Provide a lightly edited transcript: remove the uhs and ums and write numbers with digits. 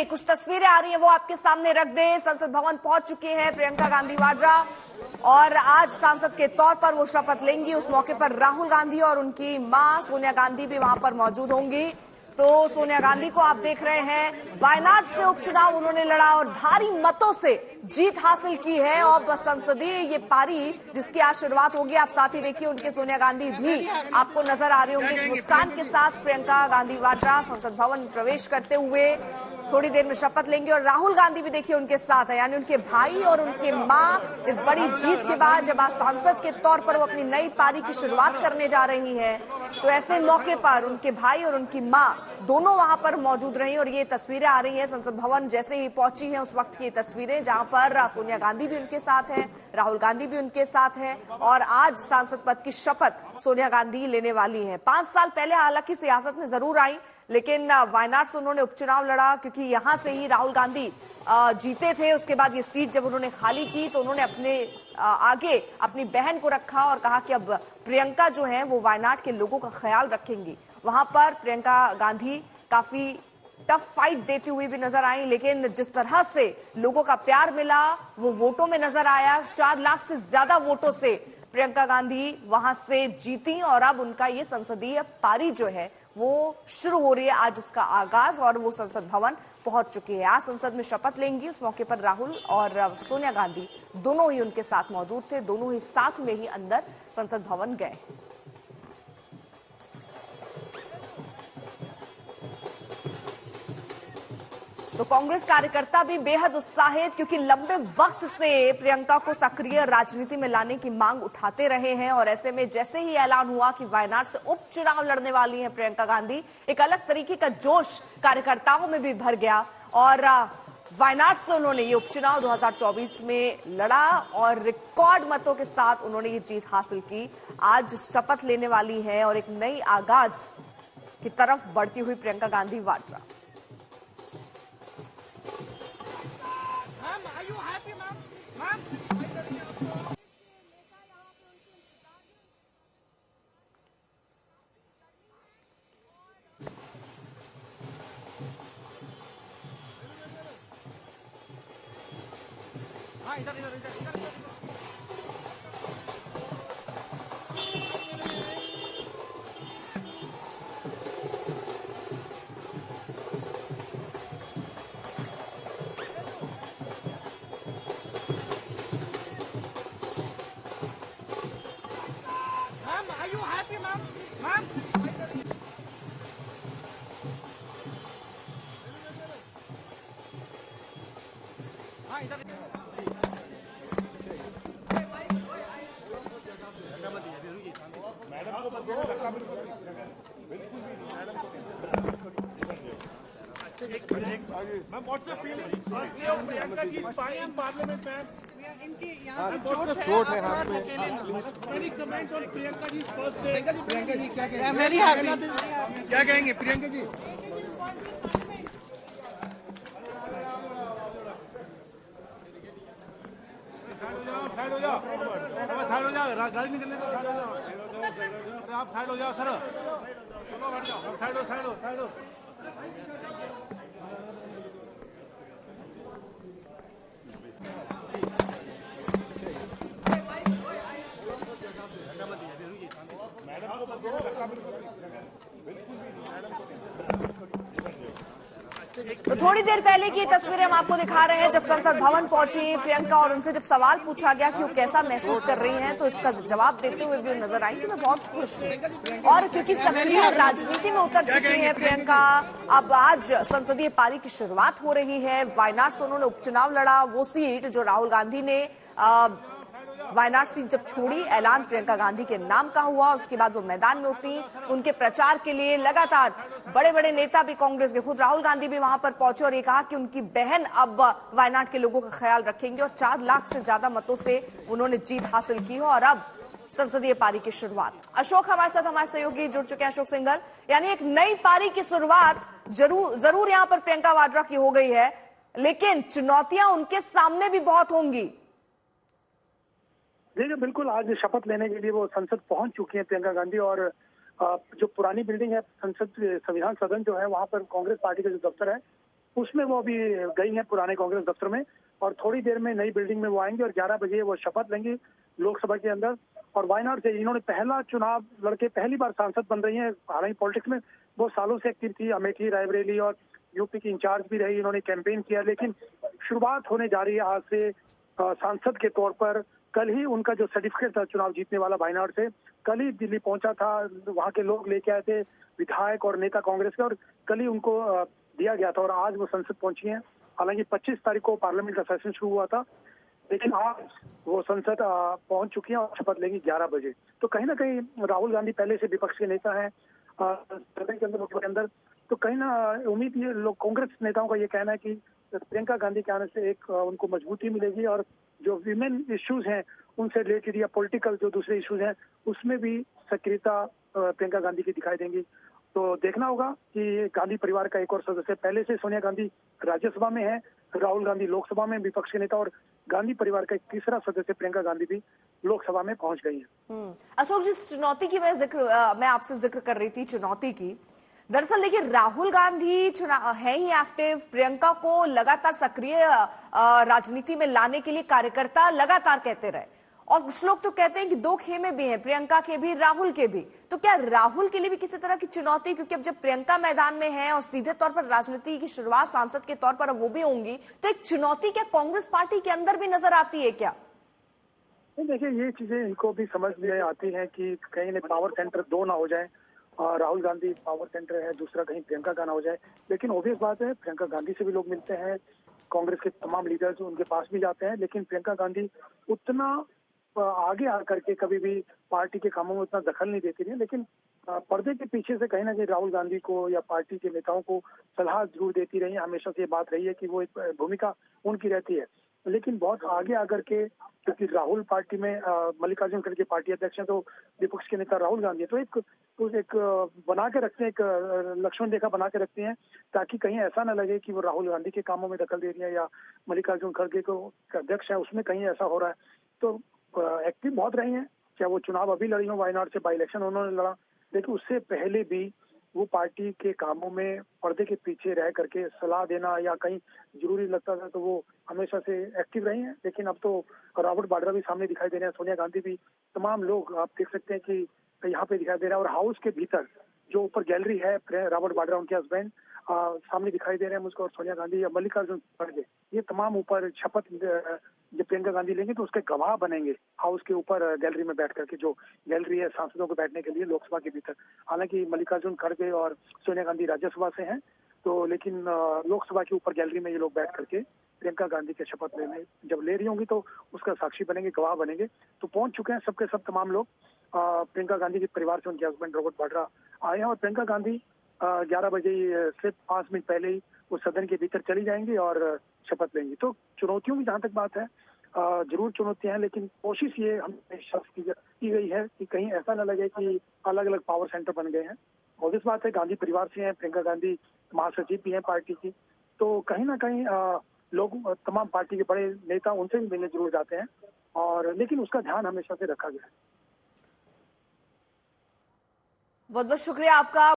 कुछ तस्वीरें आ रही हैं वो आपके सामने रख दें। संसद भवन पहुंच चुकी हैं प्रियंका गांधी वाड्रा और आज सांसद के तौर पर वो शपथ लेंगी। उस मौके पर राहुल गांधी और उनकी मां सोनिया गांधी भी वहां पर मौजूद होंगी। तो सोनिया गांधी को आप देख रहे हैं, वायनाड से उपचुनाव उन्होंने लड़ा और भारी मतों से जीत हासिल की है। और संसदीय ये पारी जिसकी आज शुरुआत होगी, आप साथ ही देखिए उनके सोनिया गांधी भी आपको नजर आ रही होंगी मुस्कान के साथ। प्रियंका गांधी वाड्रा संसद भवन में प्रवेश करते हुए थोड़ी देर में शपथ लेंगे और राहुल गांधी भी देखिए उनके साथ है, यानी उनके भाई और उनके मां। इस बड़ी जीत के बाद जब आज सांसद के तौर पर वो अपनी नई पारी की शुरुआत करने जा रही है, तो ऐसे मौके पर उनके भाई और उनकी मां दोनों वहां पर मौजूद रही। और ये तस्वीरें आ रही हैं संसद भवन जैसे ही पहुंची हैं उस वक्त की तस्वीरें, जहां पर सोनिया गांधी भी उनके साथ है, राहुल गांधी भी उनके साथ है और आज सांसद पद की शपथ सोनिया गांधी लेने वाली है। 5 साल पहले हालांकि सियासत में जरूर आई, लेकिन वायनाड से उन्होंने उपचुनाव लड़ा क्योंकि यहां से ही राहुल गांधी जीते थे। उसके बाद ये सीट जब उन्होंने खाली की तो उन्होंने अपने आगे अपनी बहन को रखा और कहा कि अब प्रियंका जो है वो वायनाड के लोगों का ख्याल रखेंगी। वहां पर प्रियंका गांधी काफी टफ फाइट देती हुई भी नजर आई, लेकिन जिस तरह से लोगों का प्यार मिला वो वोटों में नजर आया। 4 लाख से ज्यादा वोटों से प्रियंका गांधी वहां से जीती और अब उनका ये संसदीय पारी जो है वो शुरू हो रही है। आज उसका आगाज और वो संसद भवन पहुंच चुकी है। आज संसद में शपथ लेंगी। उस मौके पर राहुल और सोनिया गांधी दोनों ही उनके साथ मौजूद थे, दोनों ही साथ में ही अंदर संसद भवन गए। तो कांग्रेस कार्यकर्ता भी बेहद उत्साहित, क्योंकि लंबे वक्त से प्रियंका को सक्रिय राजनीति में लाने की मांग उठाते रहे हैं और ऐसे में जैसे ही ऐलान हुआ कि वायनाड से उपचुनाव लड़ने वाली हैं प्रियंका गांधी, एक अलग तरीके का जोश कार्यकर्ताओं में भी भर गया और वायनाड से उन्होंने ये उपचुनाव 2024 में लड़ा और रिकॉर्ड मतों के साथ उन्होंने ये जीत हासिल की। आज शपथ लेने वाली है और एक नई आगाज की तरफ बढ़ती हुई Priyanka Gandhi Vadra. Ma'am what's your feeling Priyanka ji spying parliament में इनकी यहाँ पे चोट है हाथ में, any comment on Priyanka ji first day? Priyanka ji क्या कहेंगे, क्या कहेंगे प्रियंका जी? साइड हो जाओ, साइड हो जाओ, गाड़ी निकलने दो, साइड हो जाओ। अरे आप साइड हो जाओ सर, साइड हो, साइड हो, साइड हो। तो थोड़ी देर पहले की तस्वीरें हम आपको दिखा रहे हैं जब संसद भवन पहुंची प्रियंका और उनसे जब सवाल पूछा गया कि वो कैसा महसूस कर रही हैं, तो इसका जवाब देते हुए भी नजर आई कि मैं बहुत खुश हूं। और क्योंकि सक्रिय राजनीति में उतर चुकी है प्रियंका, अब आज संसदीय पारी की शुरुआत हो रही है। वायनाड से उन्होंने उपचुनाव लड़ा, वो सीट जो राहुल गांधी ने वायनाड सीट जब छोड़ी, ऐलान प्रियंका गांधी के नाम का हुआ। उसके बाद वो मैदान में उतरी उनके प्रचार के लिए। लगातार बड़े बड़े नेता भी कांग्रेस के, खुद राहुल गांधी भी वहां पर पहुंचे और ये कहा कि उनकी बहन अब वायनाड के लोगों का ख्याल रखेंगे और 4 लाख से ज्यादा मतों से उन्होंने जीत हासिल की है। और अब संसदीय पारी की शुरुआत। अशोक हमारे साथ, हमारे सहयोगी जुड़ चुके हैं, अशोक सिंघल। यानी एक नई पारी की शुरुआत जरूर यहाँ पर प्रियंका वाड्रा की हो गई है, लेकिन चुनौतियां उनके सामने भी बहुत होंगी। देखिए बिल्कुल, आज शपथ लेने के लिए वो संसद पहुंच चुकी है प्रियंका गांधी और जो पुरानी बिल्डिंग है संसद संविधान सदन जो है वहां पर कांग्रेस पार्टी का जो दफ्तर है उसमें वो अभी गई हैं पुराने कांग्रेस दफ्तर में, और थोड़ी देर में नई बिल्डिंग में वो आएंगे और 11 बजे वो शपथ लेंगी लोकसभा के अंदर। और वायनाड से इन्होंने पहला चुनाव लड़के पहली बार सांसद बन रही हैं। हालांकि पॉलिटिक्स में बहुत सालों से एक्टिव थी, अमेठी, रायबरेली और यूपी की इंचार्ज भी रही, इन्होंने कैंपेन किया, लेकिन शुरुआत होने जा रही है आज से सांसद के तौर पर। कल ही उनका जो सर्टिफिकेट था चुनाव जीतने वाला वायनाड से, कल ही दिल्ली पहुंचा था, वहां के लोग लेके आए थे, विधायक और नेता कांग्रेस के, और कल ही उनको दिया गया था और आज वो संसद पहुंची हैं। हालांकि 25 तारीख को पार्लियामेंट का सेशन शुरू हुआ था, लेकिन आज वो संसद पहुंच चुकी है और शपथ लेंगी 11 बजे। तो कहीं ना कहीं राहुल गांधी पहले से विपक्ष के नेता हैं सदन के अंदर, मुख्य के अंदर, तो कहीं ना उम्मीद ये लोग कांग्रेस नेताओं का ये कहना है कि प्रियंका गांधी के आने से एक उनको मजबूती मिलेगी और जो विमेन इश्यूज हैं उनसे रिलेटेड या पॉलिटिकल जो दूसरे इश्यूज हैं उसमें भी सक्रियता प्रियंका गांधी की दिखाई देंगी। तो देखना होगा कि गांधी परिवार का एक और सदस्य, पहले से सोनिया गांधी राज्यसभा में है, राहुल गांधी लोकसभा में विपक्ष के नेता, और गांधी परिवार का एक तीसरा सदस्य प्रियंका गांधी भी लोकसभा में पहुंच गई है। अशोक, जिस चुनौती की मैं आपसे जिक्र कर रही थी, चुनौती की, दरअसल देखिए राहुल गांधी है ही एक्टिव, प्रियंका को लगातार सक्रिय राजनीति में लाने के लिए कार्यकर्ता लगातार कहते रहे, और कुछ लोग तो कहते हैं कि दो खेमे भी हैं, प्रियंका के भी, राहुल के भी। तो क्या राहुल के लिए भी किसी तरह की चुनौती, क्योंकि अब जब प्रियंका मैदान में है और सीधे तौर पर राजनीति की शुरुआत सांसद के तौर पर वो भी होंगी, तो एक चुनौती क्या कांग्रेस पार्टी के अंदर भी नजर आती है क्या? देखिए ये चीजें इनको भी समझ में आती है कि कहीं न पावर सेंटर दो ना हो जाए, राहुल गांधी पावर सेंटर है, दूसरा कहीं प्रियंका का ना हो जाए। लेकिन ऑब्वियस बात है, प्रियंका गांधी से भी लोग मिलते हैं, कांग्रेस के तमाम लीडर्स उनके पास भी जाते हैं, लेकिन प्रियंका गांधी उतना आगे आकर के कभी भी पार्टी के कामों में उतना दखल नहीं देती रही, लेकिन पर्दे के पीछे से कहीं ना कहीं राहुल गांधी को या पार्टी के नेताओं को सलाह जरूर देती रही है। हमेशा से ये बात रही है कि वो एक भूमिका उनकी रहती है, लेकिन बहुत आगे आकर के, क्योंकि राहुल पार्टी में मल्लिकार्जुन खड़गे पार्टी अध्यक्ष हैं, तो विपक्ष के नेता राहुल गांधी है, तो एक बना के रखते हैं, एक लक्ष्मण रेखा बना के रखते हैं, ताकि कहीं ऐसा ना लगे कि वो राहुल गांधी के कामों में दखल दे रही है या मल्लिकार्जुन खड़गे को अध्यक्ष है उसमें कहीं ऐसा हो रहा है। तो एक्टिव बहुत रही हैं, चाहे वो चुनाव अभी लड़ी हो, वायनाड से बाई इलेक्शन उन्होंने लड़ा, लेकिन उससे पहले भी वो पार्टी के कामों में पर्दे के पीछे रह करके सलाह देना या कहीं जरूरी लगता था तो वो हमेशा से एक्टिव रही हैं। लेकिन अब तो रॉबर्ट वाड्रा भी सामने दिखाई दे रहे हैं, सोनिया गांधी भी, तमाम लोग आप देख सकते हैं कि यहाँ पे दिखाई दे रहा है। और हाउस के भीतर जो ऊपर गैलरी है, रॉबर्ट वाड्रा उनके हस्बैंड सामने दिखाई दे रहे हैं मुझको, और सोनिया गांधी या मल्लिकार्जुन खड़गे, ये तमाम ऊपर शपथ जब प्रियंका गांधी लेंगे तो उसके गवाह बनेंगे हाउस के ऊपर गैलरी में बैठ करके, जो गैलरी है सांसदों को बैठने के लिए लोकसभा के भीतर। हालांकि मल्लिकार्जुन खड़गे और सोनिया गांधी राज्यसभा से हैं, तो लेकिन लोकसभा के ऊपर गैलरी में ये लोग बैठ करके प्रियंका गांधी के शपथ लेने जब ले रही होंगी तो उसका साक्षी बनेंगे, गवाह बनेंगे। तो पहुंच चुके हैं सबके सब तमाम लोग, प्रियंका गांधी के परिवार से उनके हस्बैंड रॉबर्ट वाड्रा आए हैं, और प्रियंका गांधी 11 बजे से 5 मिनट पहले ही वो सदन के भीतर चली जाएंगी और शपथ लेंगी। तो चुनौतियों की जहां तक बात है, जरूर चुनौतियां हैं, लेकिन कोशिश ये हमेशा की गई है कि कहीं ऐसा न लगे कि अलग अलग पावर सेंटर बन गए हैं। और इस बात है, गांधी परिवार से हैं, प्रियंका गांधी महासचिव भी हैं पार्टी की, तो कहीं ना कहीं लोग तमाम पार्टी के बड़े नेता उनसे भी मिलने जरूर जाते हैं, और लेकिन उसका ध्यान हमेशा से रखा गया है। बहुत बहुत शुक्रिया आपका।